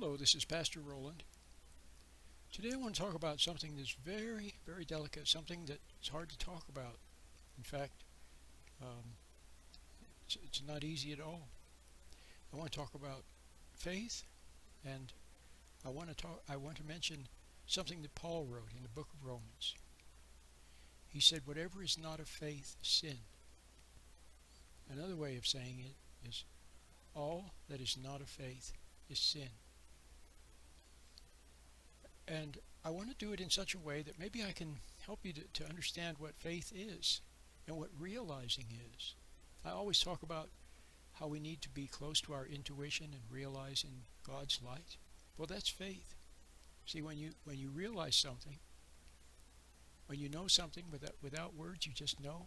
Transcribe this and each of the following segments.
Hello, this is Pastor Roland. Today I want to talk about something that's very, very delicate, something that's hard to talk about. In fact, um, it's not easy at all. I want to talk about faith, and I want to mention something that Paul wrote in the book of Romans. He said, "Whatever is not of faith is sin." Another way of saying it is, all that is not of faith is sin. And I want to do it in such a way that maybe I can help you to understand what faith is and what realizing is. I always talk about how we need to be close to our intuition and realize in God's light. Well, that's faith. See, when you realize something, when you know something without words, you just know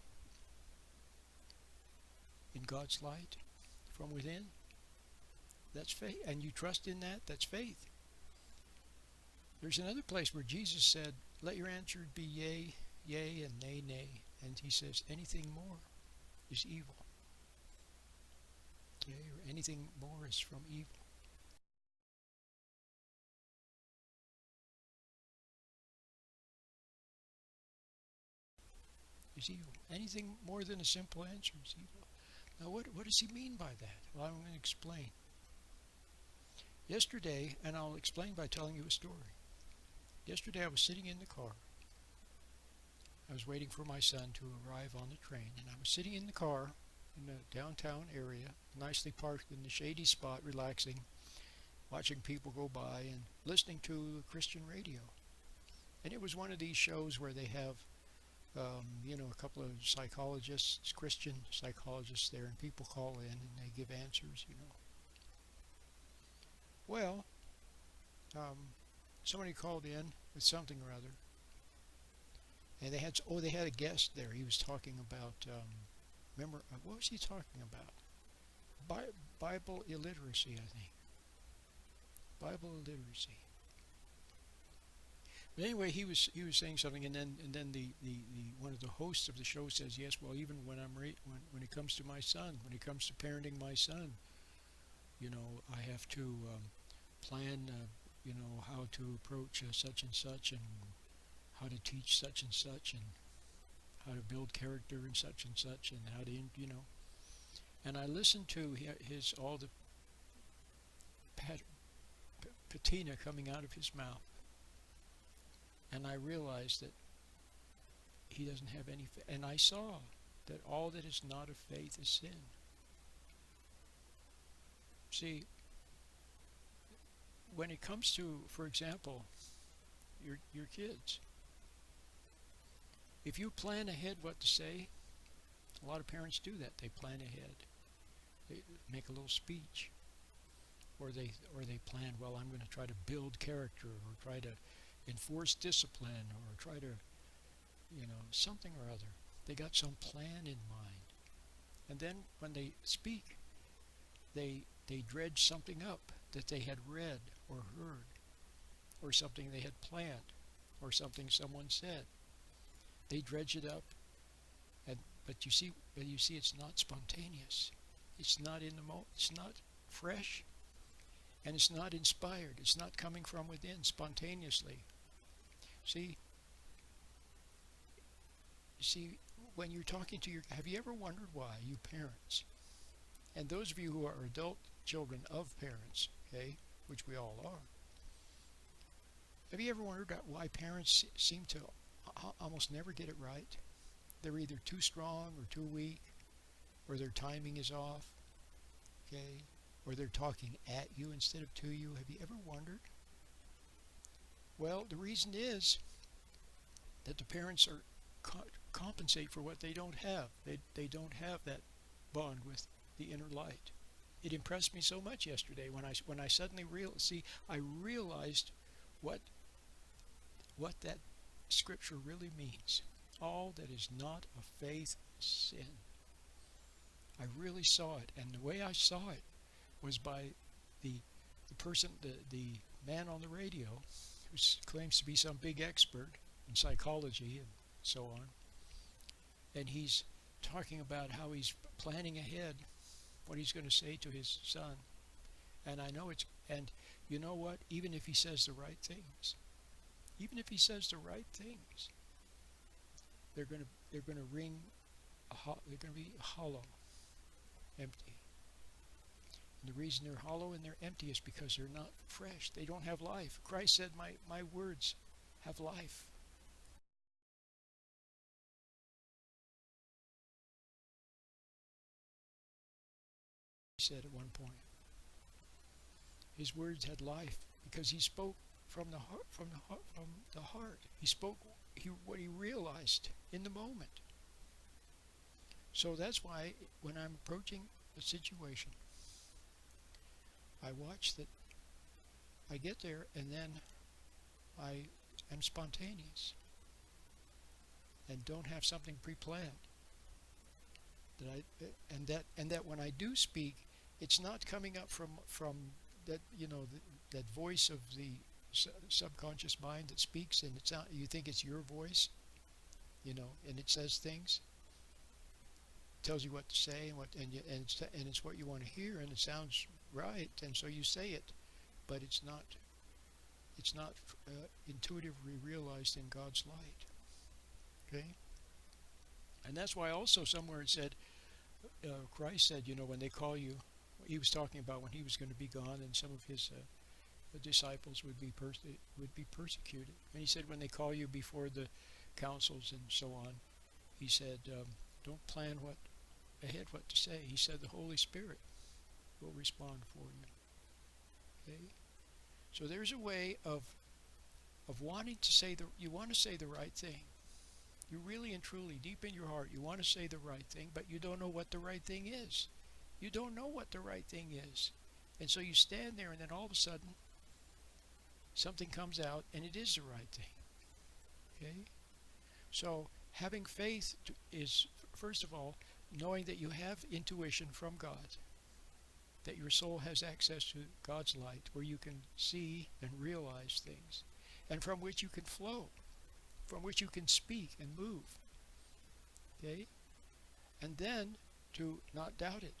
in God's light from within. That's faith, and you trust in that. That's faith. There's another place where Jesus said, "Let your answer be yea, yea, and nay, nay." And he says, anything more is evil. Okay? Or anything more is from evil. Is evil. Anything more than a simple answer is evil. Now, what does he mean by that? Well, I'm going to explain. Yesterday, and I'll explain by telling you a story. Yesterday, I was sitting in the car. I was waiting for my son to arrive on the train, and I was sitting in the car in the downtown area, nicely parked in the shady spot, relaxing, watching people go by and listening to Christian radio. And it was one of these shows where they have, a couple of psychologists, Christian psychologists there, and people call in and they give answers. Well, somebody called in with something or other, and they had a guest there. He was talking about, remember, what was he talking about? Bible illiteracy, I think. Bible illiteracy. But anyway, he was saying something, and then the one of the hosts of the show says, "Yes, well, even when it comes to my son, when it comes to parenting my son, I have to plan, how to approach such and such, and how to teach such and such, and how to build character and such, and how to. And I listened to his all the patina coming out of his mouth, and I realized that he doesn't have any faith. And I saw that all that is not of faith is sin. See, when it comes to, for example, your kids, if you plan ahead what to say, a lot of parents do that. They plan ahead. They make a little speech, or they plan. Well, I'm going to try to build character, or try to enforce discipline, or try to, something or other. They got some plan in mind, and then when they speak, they dredge something up that they had read or heard, or something they had planned, or something someone said. They dredge it up, but you see, it's not spontaneous. It's not in the moment. It's not fresh, and it's not inspired. It's not coming from within spontaneously. See, when you're talking to have you ever wondered why, you parents, and those of you who are adult children of parents, okay, which we all are, have you ever wondered why parents seem to almost never get it right? They're either too strong or too weak, or their timing is off, okay, or they're talking at you instead of to you. Have you ever wondered? Well, the reason is that the parents are compensate for what they don't have. They don't have that bond with the inner light. It impressed me so much yesterday when I suddenly realized what that scripture really means. All that is not of faith is sin. I really saw it, and the way I saw it was by the person, the man on the radio, who claims to be some big expert in psychology and so on, and he's talking about how he's planning ahead what he's going to say to his son. And I know it's And you know what? Even if he says the right things, even if he says the right things, they're gonna ring. They're gonna be hollow, empty. And the reason they're hollow and they're empty is because they're not fresh. They don't have life. Christ said, "My words have life." He said at one point, his words had life because he spoke from the heart. He spoke what he realized in the moment. So that's why when I'm approaching a situation, I watch that I get there and then I am spontaneous and don't have something pre-planned. That when I do speak, it's not coming up from that that voice of the subconscious mind that speaks, and it's not, you think it's your voice, and it says things, tells you what to say, and it's what you want to hear, and it sounds right, and so you say it, but it's not intuitively realized in God's light. Okay, and that's why also somewhere it said, Christ said, when they call you, he was talking about when he was going to be gone, and some of his disciples would be persecuted, and he said when they call you before the councils and so on, he said, don't plan what to say. He said the Holy Spirit will respond for you. Okay, so there's a way of wanting to say you want to say the right thing. You really and truly, deep in your heart, you want to say the right thing, but you don't know what the right thing is. You don't know what the right thing is. And so you stand there, and then all of a sudden, something comes out, and it is the right thing. Okay? So having faith is, first of all, knowing that you have intuition from God, that your soul has access to God's light, where you can see and realize things, and from which you can flow, from which you can speak and move. Okay? And then to not doubt it,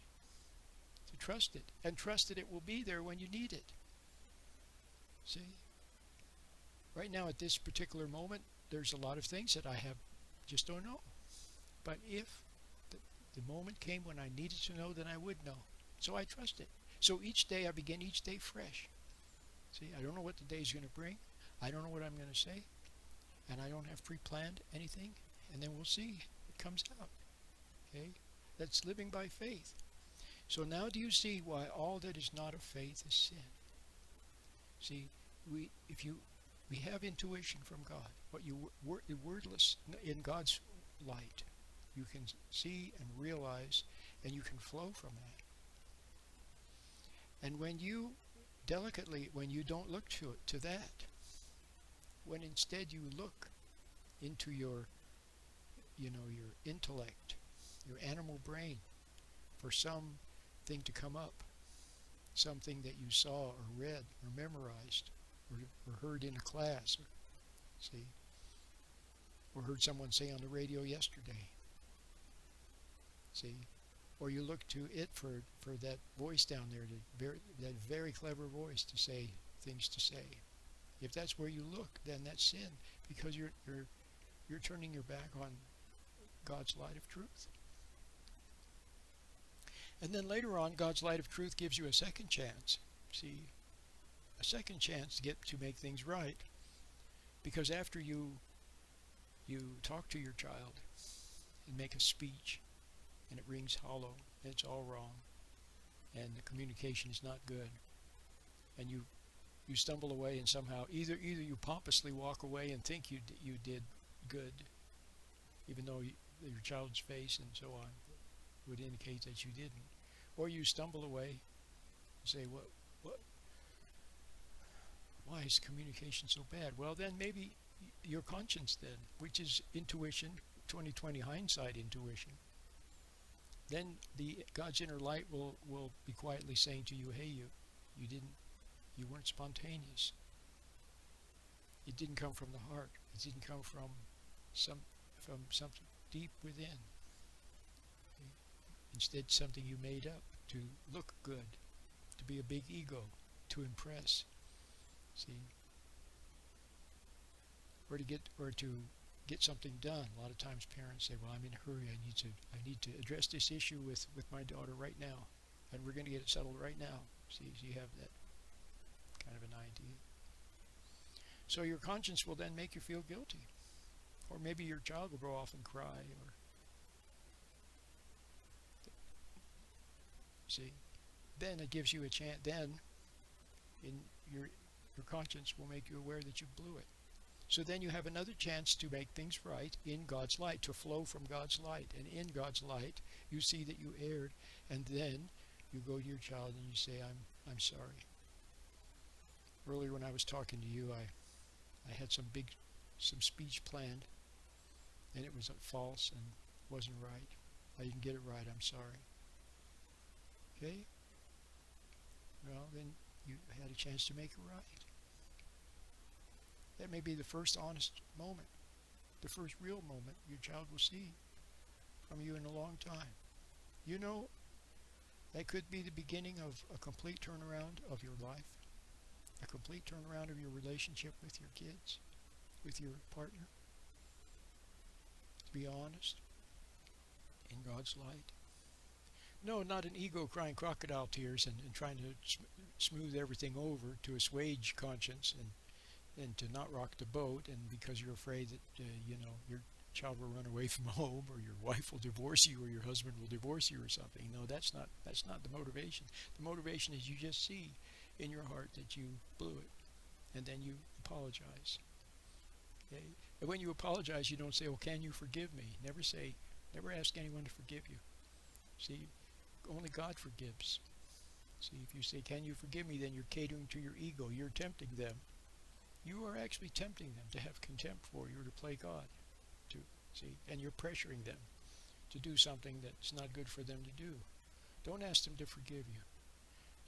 to trust it, and trust that it will be there when you need it. See? Right now at this particular moment, there's a lot of things that I just don't know. But if the moment came when I needed to know, then I would know. So I trust it. So each day I begin each day fresh. See, I don't know what the day is going to bring. I don't know what I'm going to say. And I don't have pre-planned anything, and then we'll see what comes out. Okay? That's living by faith. So now do you see why all that is not of faith is sin? See, we have intuition from God, what wordless in God's light. You can see and realize, and you can flow from that. And when you don't look to that, when instead you look into your intellect, your animal brain, for something to come up, something that you saw or read or memorized or heard in a class, or heard someone say on the radio yesterday, or you look to it for that voice down there, that very clever voice to say things to say. If that's where you look, then that's sin, because you're turning your back on God's light of truth. And then later on, God's light of truth gives you a second chance. See, a second chance to make things right, because after you talk to your child and make a speech, and it rings hollow, and it's all wrong, and the communication is not good, and you stumble away, and somehow either you pompously walk away and think you did good, even though your child's face and so on would indicate that you didn't, or you stumble away and say, what why is communication so bad? Well, then maybe your conscience then, which is intuition, 20/20 hindsight intuition, then God's inner light will be quietly saying to you, hey, you weren't spontaneous. It didn't come from the heart. It didn't come from something deep within. Instead, something you made up to look good, to be a big ego, to impress. See, or to get something done. A lot of times parents say, "Well, I'm in a hurry. I need to address this issue with my daughter right now, and we're going to get it settled right now." See, so you have that kind of an idea. So your conscience will then make you feel guilty, or maybe your child will go off and cry, or see, then it gives you a chance. Then, in your conscience will make you aware that you blew it. So then you have another chance to make things right in God's light, to flow from God's light. And in God's light, you see that you erred, and then you go to your child and you say, I'm sorry. Earlier when I was talking to you, I had some speech planned, and it was false and wasn't right. I didn't get it right. I'm sorry. Okay? Well, then you had a chance to make it right. That may be the first honest moment, the first real moment your child will see from you in a long time. You know, that could be the beginning of a complete turnaround of your life, a complete turnaround of your relationship with your kids, with your partner. To be honest, in God's light. No, not an ego crying crocodile tears and trying to smooth everything over to assuage conscience and to not rock the boat, and because you're afraid that your child will run away from home, or your wife will divorce you, or your husband will divorce you, or something. No, that's not the motivation. The motivation is you just see in your heart that you blew it, and then you apologize. Okay? And when you apologize, you don't say, "Well, can you forgive me?" Never ask anyone to forgive you. See, only God forgives. See, if you say, "Can you forgive me?" then you're catering to your ego. You're tempting them. You are actually tempting them to have contempt for you or to play God. And you're pressuring them to do something that's not good for them to do. Don't ask them to forgive you.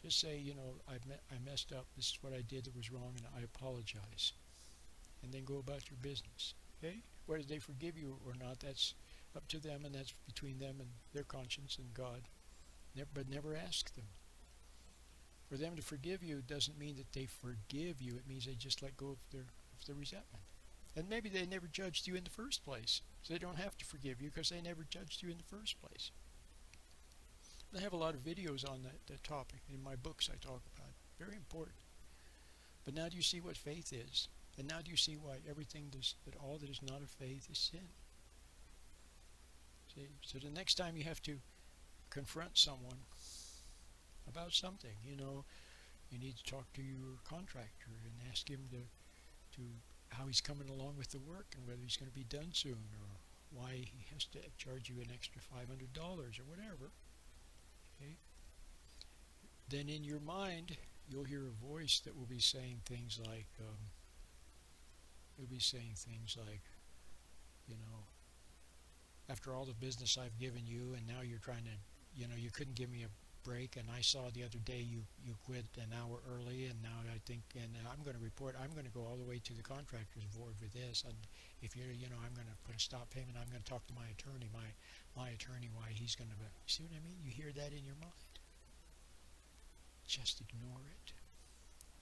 Just say, I messed up. This is what I did that was wrong, and I apologize. And then go about your business. Okay? Whether they forgive you or not, that's up to them, and that's between them and their conscience and God. But never ask them. For them to forgive you doesn't mean that they forgive you. It means they just let go of their resentment. And maybe they never judged you in the first place. So they don't have to forgive you because they never judged you in the first place. I have a lot of videos on that topic. In my books I talk about it. Very important. But now do you see what faith is? And now do you see why all that is not of faith is sin? See? So the next time you have to confront someone about something, you need to talk to your contractor and ask him to how he's coming along with the work and whether he's going to be done soon, or why he has to charge you an extra $500 or whatever. Okay? Then in your mind, you'll hear a voice that will be saying things like, after all the business I've given you, and now you're trying to, you couldn't give me a break, and I saw the other day you quit an hour early, and now I think, and I'm going to go all the way to the contractor's board with this, and if I'm going to put a stop payment, I'm going to talk to my attorney, my attorney, why he's going to, see what I mean? You hear that in your mind. Just ignore it.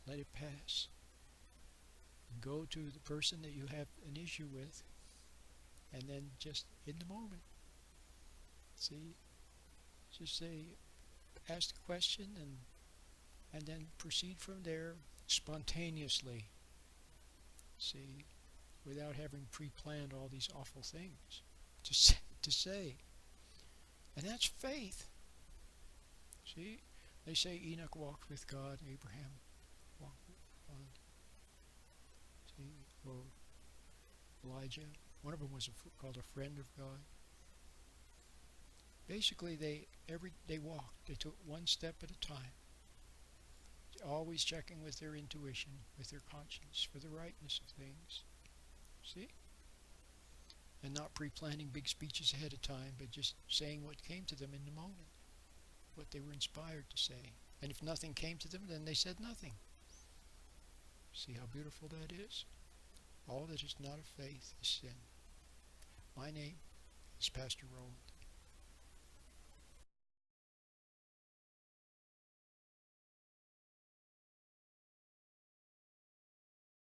Let it pass. And go to the person that you have an issue with, and then just in the moment, just say, ask the question, and then proceed from there spontaneously, without having pre-planned all these awful things to say. And that's faith. See, they say Enoch walked with God, Abraham walked with God. See, or Elijah, one of them was called a friend of God. Basically, they walked. They took one step at a time, always checking with their intuition, with their conscience, for the rightness of things. See? And not pre-planning big speeches ahead of time, but just saying what came to them in the moment, what they were inspired to say. And if nothing came to them, then they said nothing. See how beautiful that is? All that is not of faith is sin. My name is Pastor Roland.